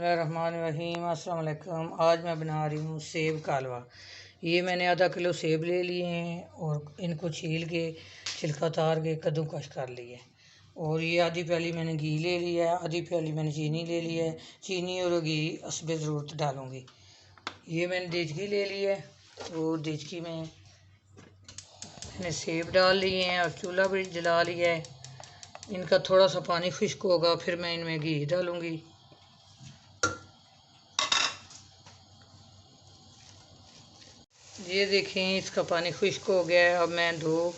बिस्मिल्लाहिर्रहमानिर्रहीम। अस्सलाम वालेकुम। आज मैं बना रही हूँ सेब का हलवा। ये मैंने आधा किलो सेब ले लिए हैं और इनको छील के छिलका उतार के कद्दूकस कर लिया है। और ये आधी प्याली मैंने घी ले लिया है, आधी प्याली मैंने चीनी ले लिया है। चीनी और घी हस्बे ज़रूरत डालूँगी। ये मैंने देचकी ले ली है और देचकी में मैंने सेब डाल लिए हैं और चूल्हा भी जला लिया है। इनका थोड़ा सा पानी खुश्क होगा, फिर मैं इनमें घी डालूँगी। ये देखें, इसका पानी खुश्क हो गया है। अब मैं 2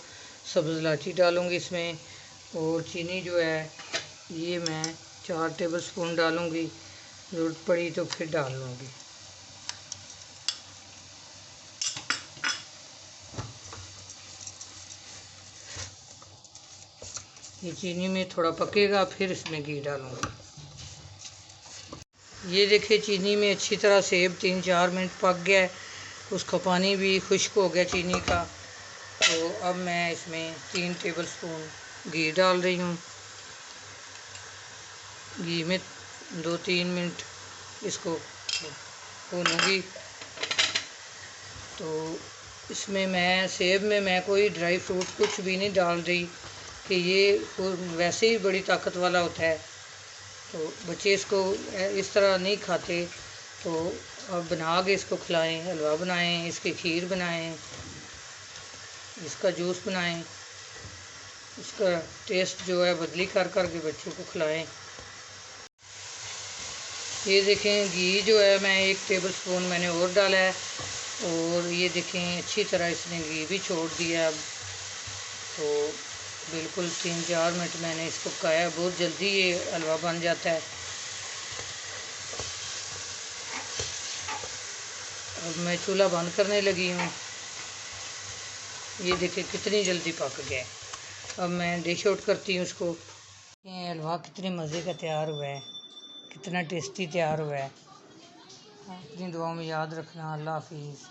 सब्ज़ इलायची डालूँगी इसमें, और चीनी जो है ये मैं 4 टेबलस्पून डालूँगी। ज़रूरत पड़ी तो फिर डाल लूँगी। ये चीनी में थोड़ा पकेगा, फिर इसमें घी डालूँगी। ये देखिए, चीनी में अच्छी तरह सेब 3-4 मिनट पक गया है, उसका पानी भी खुश्क हो गया चीनी का। तो अब मैं इसमें 3 टेबलस्पून घी डाल रही हूँ। घी में 2-3 मिनट इसको भूनूंगी। तो इसमें मैं सेब में मैं कोई ड्राई फ्रूट कुछ भी नहीं डाल रही कि ये वैसे ही बड़ी ताकत वाला होता है, तो बच्चे इसको इस तरह नहीं खाते। तो अब बना के इसको खिलाएं, हलवा बनाएं, इसकी खीर बनाएं, इसका जूस बनाएं, इसका टेस्ट जो है बदली कर के बच्चों को खिलाएं। ये देखें, घी जो है मैं 1 टेबलस्पून मैंने और डाला है, और ये देखें अच्छी तरह इसने घी भी छोड़ दिया। अब तो बिल्कुल 3-4 मिनट मैंने इसको पकाया। बहुत जल्दी ये हलवा बन जाता है। अब मैं चूल्हा बंद करने लगी हूँ। ये देखिए कितनी जल्दी पक गया। अब मैं डिश आउट करती हूँ उसको। ये हलवा कितने मज़े का तैयार हुआ है, कितना टेस्टी तैयार हुआ है। अपनी दुआओं में याद रखना। अल्लाह हाफिज़।